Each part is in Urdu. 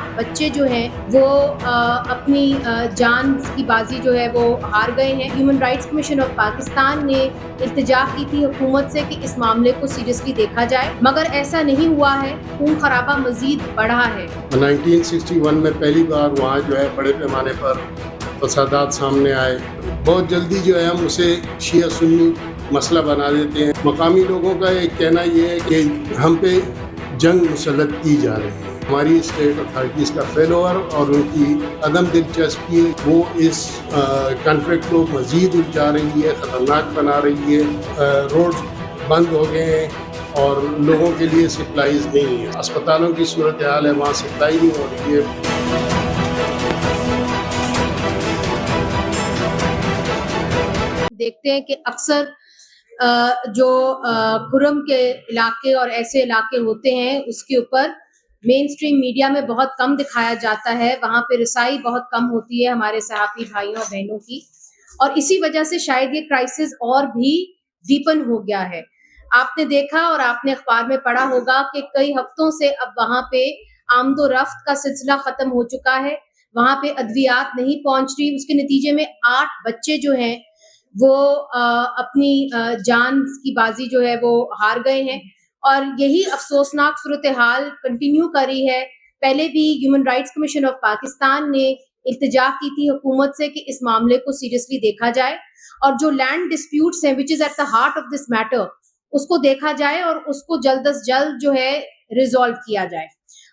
8 بچے جو ہیں وہ اپنی جان کی بازی جو ہے وہ ہار گئے ہیں۔ Human rights commission of Pakistan نے التجا کی تھی حکومت سے کہ اس معاملے کو سیریسلی دیکھا جائے، مگر ایسا نہیں ہوا ہے، خون خرابہ مزید بڑھا ہے۔ 1961 میں پہلی بار وہاں جو ہے بڑے پیمانے پر فسادات سامنے آئے۔ بہت جلدی جو ہے ہم اسے شیعہ سنی مسئلہ بنا دیتے ہیں۔ مقامی لوگوں کا ایک کہنا یہ ہے کہ ہم پہ جنگ مسلط کی جا رہی ہے۔ ہماری اسٹیٹ اتھارٹیز کا فیل اوور اور ان کی عدم دلچسپی وہ اس کنفلکٹ کو مزید الجھا رہی ہے، خطرناک بنا رہی ہے۔ روڈ بند ہو گئے ہیں اور لوگوں کے لیے سپلائیز نہیں ہے۔ اسپتالوں کی صورتحال ہے، وہاں سپلائی نہیں ہو رہی ہے۔ دیکھتے ہیں کہ اکثر جو کھرم کے علاقے اور ایسے علاقے ہوتے ہیں اس کے اوپر مین سٹریم میڈیا میں بہت کم دکھایا جاتا ہے، وہاں پہ رسائی بہت کم ہوتی ہے ہمارے صحافی بھائیوں اور بہنوں کی، اور اسی وجہ سے شاید یہ کرائسس اور بھی ڈیپن ہو گیا ہے۔ آپ نے دیکھا اور آپ نے اخبار میں پڑھا ہوگا کہ کئی ہفتوں سے اب وہاں پہ آمد و رفت کا سلسلہ ختم ہو چکا ہے، وہاں پہ ادویات نہیں پہنچ رہی، اس کے نتیجے میں 8 بچے جو ہیں وہ اپنی جان کی بازی جو ہے وہ ہار گئے ہیں، اور یہی افسوسناک صورتحال کنٹینیو کر رہی ہے۔ پہلے بھی human rights commission of Pakistan نے التجا کی تھی حکومت سے کہ اس معاملے کو سیریسلی دیکھا جائے، اور جو لینڈ ڈسپیوٹس ہیں which is at the heart of this matter اس کو دیکھا جائے اور اس کو جلد از جلد جو ہے ریزالو کیا جائے،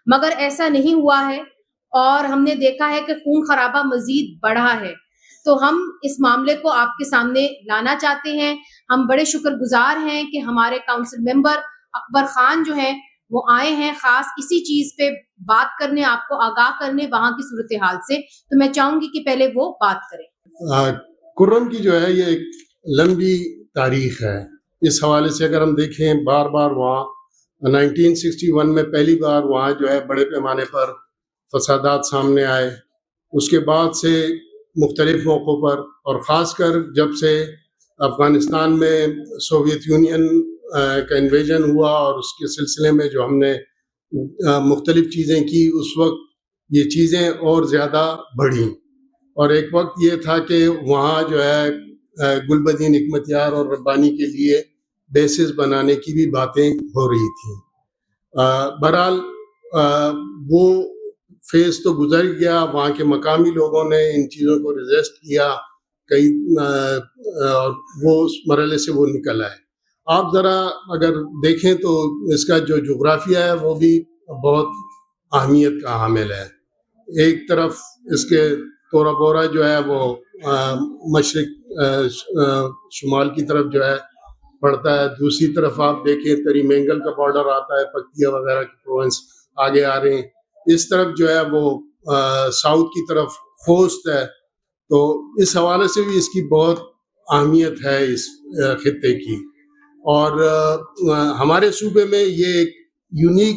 مگر ایسا نہیں ہوا ہے، اور ہم نے دیکھا ہے کہ خون خرابہ مزید بڑھا ہے۔ تو ہم اس معاملے کو آپ کے سامنے لانا چاہتے ہیں۔ ہم بڑے شکر گزار ہیں کہ ہمارے کونسل ممبر اکبر خان جو ہیں وہ آئے ہیں خاص اسی چیز پہ بات کرنے، آپ کو آگاہ کرنے وہاں کی صورتحال سے، تو میں چاہوں گی کہ پہلے وہ بات کریں۔ کرم کی جو ہے یہ ایک لمبی تاریخ ہے۔ اس حوالے سے اگر ہم دیکھیں بار بار وہاں 1961 میں پہلی بار وہاں جو ہے بڑے پیمانے پر فسادات سامنے آئے، اس کے بعد سے مختلف موقعوں پر، اور خاص کر جب سے افغانستان میں سوویت یونین کا انویژن ہوا اور اس کے سلسلے میں جو ہم نے مختلف چیزیں کی، اس وقت یہ چیزیں اور زیادہ بڑھیں، اور ایک وقت یہ تھا کہ وہاں جو ہے گلبدین حکمتیار اور ربانی کے لیے بیسز بنانے کی بھی باتیں ہو رہی تھیں۔ بہرحال وہ فیز تو گزر گیا، وہاں کے مقامی لوگوں نے ان چیزوں کو ریزسٹ کیا اور وہ اس مرحلے سے وہ نکل آئے۔ آپ ذرا اگر دیکھیں تو اس کا جو جغرافیہ ہے وہ بھی بہت اہمیت کا حامل ہے۔ ایک طرف اس کے تورا بورا جو ہے وہ مشرق شمال کی طرف جو ہے پڑتا ہے، دوسری طرف آپ دیکھیں تری مینگل کا بارڈر آتا ہے، پکتیا وغیرہ کی پروونس آگے آ رہے ہیں، اس طرف جو ہے وہ ساؤتھ کی طرف خوست ہے، تو اس حوالے سے بھی اس کی بہت اہمیت ہے اس خطے کی۔ اور ہمارے صوبے میں یہ ایک یونیک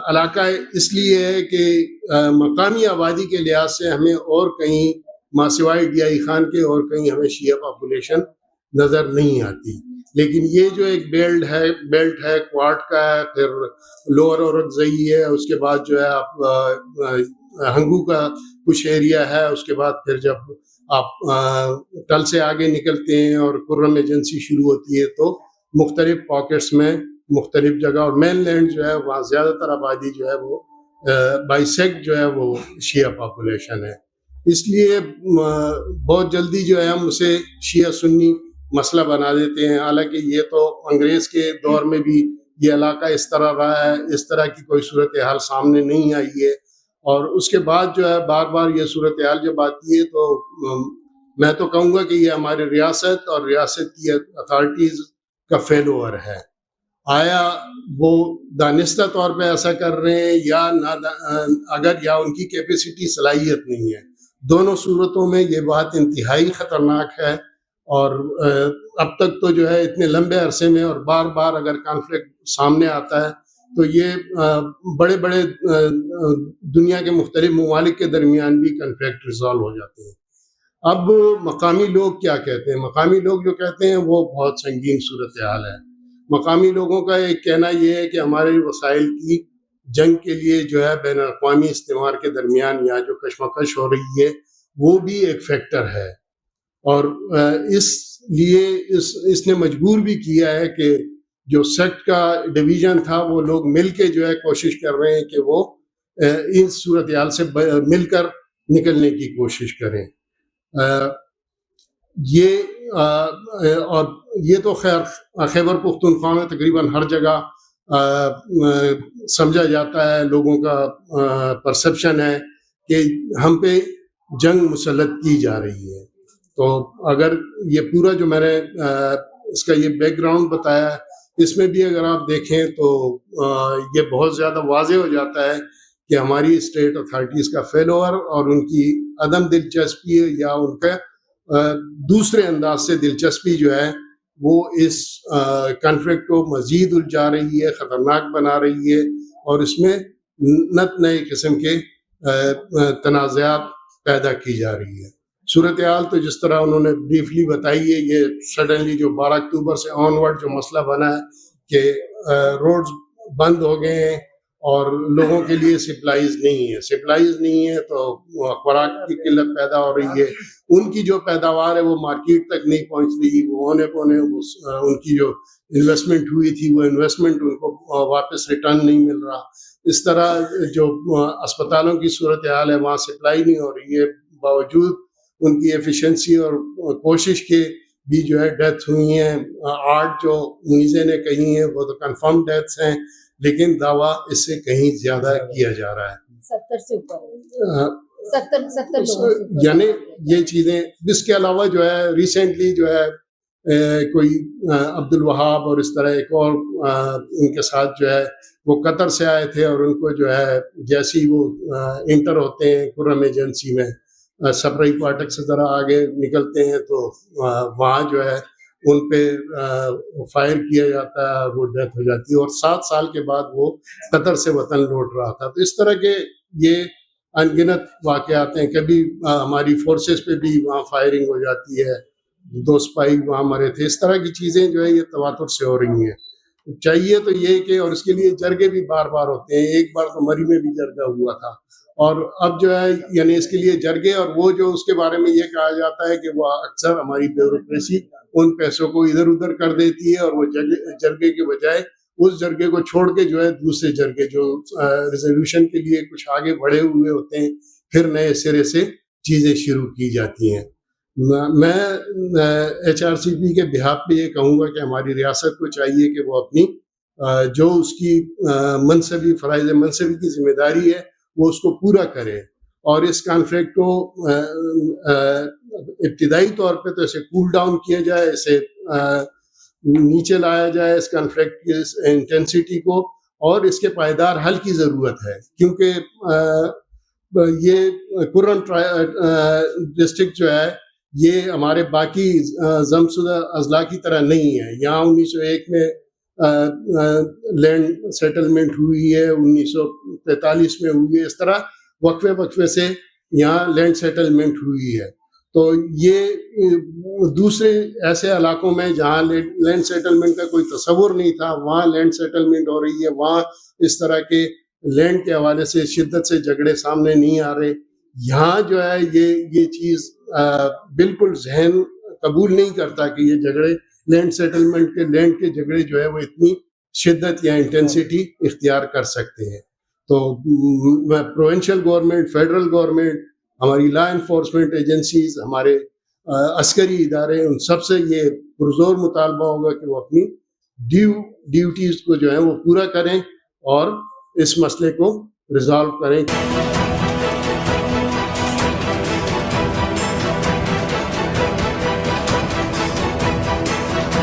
علاقہ اس لیے ہے کہ مقامی آبادی کے لحاظ سے ہمیں اور کہیں ماسوائے ڈیائی خان کے اور کہیں ہمیں شیعہ پاپولیشن نظر نہیں آتی، لیکن یہ جو ایک بیلٹ ہے کوارٹ کا ہے، پھر لوور اورکزئی ہے، اس کے بعد جو ہے آپ ہنگو کا کچھ ایریا ہے، اس کے بعد پھر جب آپ ٹل سے آگے نکلتے ہیں اور کرم ایجنسی شروع ہوتی ہے تو مختلف پاکٹس میں مختلف جگہ، اور مین لینڈ جو ہے وہاں زیادہ تر آبادی جو ہے وہ بائیسیکٹ جو ہے وہ شیعہ پاپولیشن ہے۔ اس لیے بہت جلدی جو ہے ہم اسے شیعہ سنی مسئلہ بنا دیتے ہیں، حالانکہ یہ تو انگریز کے دور میں بھی یہ علاقہ اس طرح رہا ہے، اس طرح کی کوئی صورتحال سامنے نہیں آئی ہے، اور اس کے بعد جو ہے بار بار یہ صورتحال جب آتی ہے تو میں تو کہوں گا کہ یہ ہماری ریاست اور ریاست کی اتھارٹیز کا فیل اوور ہے۔ آیا وہ دانستہ طور پہ ایسا کر رہے ہیں یا یا ان کی کیپیسٹی صلاحیت نہیں ہے، دونوں صورتوں میں یہ بات انتہائی خطرناک ہے، اور اب تک تو جو ہے اتنے لمبے عرصے میں اور بار بار اگر کانفلکٹ سامنے آتا ہے تو یہ بڑے بڑے دنیا کے مختلف ممالک کے درمیان بھی کنفلکٹ ریزالو ہو جاتے ہیں۔ اب مقامی لوگ کیا کہتے ہیں؟ مقامی لوگ جو کہتے ہیں وہ بہت سنگین صورتحال ہے۔ مقامی لوگوں کا ایک کہنا یہ ہے کہ ہمارے وسائل کی جنگ کے لیے جو ہے بین الاقوامی استعمار کے درمیان یہاں جو کشمکش ہو رہی ہے وہ بھی ایک فیکٹر ہے، اور اس لیے اس نے مجبور بھی کیا ہے کہ جو سیکٹ کا ڈویژن تھا وہ لوگ مل کے جو ہے کوشش کر رہے ہیں کہ وہ اس صورتحال سے مل کر نکلنے کی کوشش کریں۔ اور یہ تو خیر خیبر پختونخوا میں تقریباً ہر جگہ سمجھا جاتا ہے، لوگوں کا پرسپشن ہے کہ ہم پہ جنگ مسلط کی جا رہی ہے۔ تو اگر یہ پورا جو میں نے اس کا یہ بیک گراؤنڈ بتایا، اس میں بھی اگر آپ دیکھیں تو یہ بہت زیادہ واضح ہو جاتا ہے کہ ہماری اسٹیٹ اتھارٹیز کا فیلور اور ان کی عدم دلچسپی یا ان کا دوسرے انداز سے دلچسپی جو ہے وہ اس کنفلکٹ کو مزید الجھا رہی ہے، خطرناک بنا رہی ہے، اور اس میں نئے قسم کے تنازعات پیدا کی جا رہی ہے۔ صورتحال تو جس طرح انہوں نے بریفلی بتائی ہے، یہ سڈنلی جو 12 اکتوبر سے آن ورڈ جو مسئلہ بنا ہے کہ روڈز بند ہو گئے ہیں اور لوگوں کے لیے سپلائیز نہیں ہے تو خوراک کی قلت پیدا ہو رہی ہے، ان کی جو پیداوار ہے وہ مارکیٹ تک نہیں پہنچ رہی، وہ ہونے پونے ان کی جو انویسٹمنٹ ہوئی تھی وہ انویسٹمنٹ ان کو واپس ریٹرن نہیں مل رہا، اس طرح جو اسپتالوں کی صورتحال ہے وہاں سپلائی نہیں ہو رہی ہے، باوجود ان کی ایفیشنسی اور کوشش کے بھی جو ہے ڈیتھ ہوئی ہیں۔ 8 جو منیزیں نے کہی ہیں وہ تو کنفرم ڈیتھس ہیں، لیکن دعویٰ اس سے کہیں زیادہ کیا جا رہا ہے، 70 سے اوپر 70 لوگوں سے، یعنی یہ چیزیں۔ اس کے علاوہ جو ہے ریسنٹلی جو ہے کوئی عبد الوہاب اور اس طرح ایک اور ان کے ساتھ جو ہے وہ قطر سے آئے تھے، اور ان کو جو ہے جیسی وہ انٹر ہوتے ہیں خرم ایجنسی میں سپرائی فاٹک سے ذرا آگے نکلتے ہیں تو وہاں جو ہے ان پہ فائر کیا جاتا ہے اور وہ ڈیتھ ہو جاتی ہے، اور 7 سال کے بعد وہ قطر سے وطن لوٹ رہا تھا۔ تو اس طرح کے یہ ان گنت واقعات ہیں۔ کبھی ہماری فورسز پہ بھی وہاں فائرنگ ہو جاتی ہے، 2 سپاہی وہاں مرے تھے، اس طرح کی چیزیں جو ہے یہ تواتر سے ہو رہی ہیں۔ چاہیے تو یہ کہ، اور اس کے لیے جرگے بھی بار بار ہوتے ہیں، ایک بار تو مری میں بھی جرگہ ہوا تھا، اور اب جو ہے یعنی اس کے لیے جرگے، اور وہ جو اس کے بارے میں یہ کہا جاتا ہے کہ وہ اکثر ہماری بیوروکریسی ان پیسوں کو ادھر ادھر کر دیتی ہے، اور وہ جرگے کے بجائے اس جرگے کو چھوڑ کے جو ہے دوسرے جرگے جو ریزولوشن کے لیے کچھ آگے بڑھے ہوئے ہوتے ہیں پھر نئے سرے سے چیزیں شروع کی جاتی ہیں۔ میں HRCP کے بہاف پہ یہ کہوں گا کہ ہماری ریاست کو چاہیے کہ وہ اپنی جو اس کی منصبی فرائض منصبی کی ذمہ داری ہے وہ اس کو پورا کرے، اور اس کانفلکٹ کو ابتدائی طور پہ تو اسے کول ڈاؤن کیا جائے، اسے نیچے لایا جائے اس کانفلکٹ کی انٹینسٹی کو، اور اس کے پائیدار حل کی ضرورت ہے، کیونکہ یہ کرم ڈسٹرکٹ جو ہے یہ ہمارے باقی ضمشدہ اضلاع کی طرح نہیں ہے۔ یہاں 1901 میں لینڈ سیٹلمنٹ ہوئی ہے، 1943 میں ہوئی ہے، اس طرح وقفے سے یہاں لینڈ سیٹلمنٹ ہوئی ہے۔ تو یہ دوسرے ایسے علاقوں میں جہاں لینڈ سیٹلمنٹ کا کوئی تصور نہیں تھا وہاں لینڈ سیٹلمنٹ ہو رہی ہے، وہاں اس طرح کے لینڈ کے حوالے سے شدت سے جھگڑے سامنے نہیں آ رہے۔ یہاں جو ہے یہ چیز بالکل ذہن قبول نہیں کرتا کہ یہ جھگڑے لینڈ سیٹلمنٹ کے لینڈ کے جھگڑے جو ہے وہ اتنی شدت یا انٹینسٹی اختیار کر سکتے ہیں۔ تو پروونشل گورنمنٹ، فیڈرل گورنمنٹ، ہماری لا انفورسمنٹ ایجنسیز، ہمارے عسکری ادارے، ان سب سے یہ پرزور مطالبہ ہوگا کہ وہ اپنی ڈیوٹیز کو جو ہے وہ پورا کریں اور اس مسئلے کو ریزالو کریں۔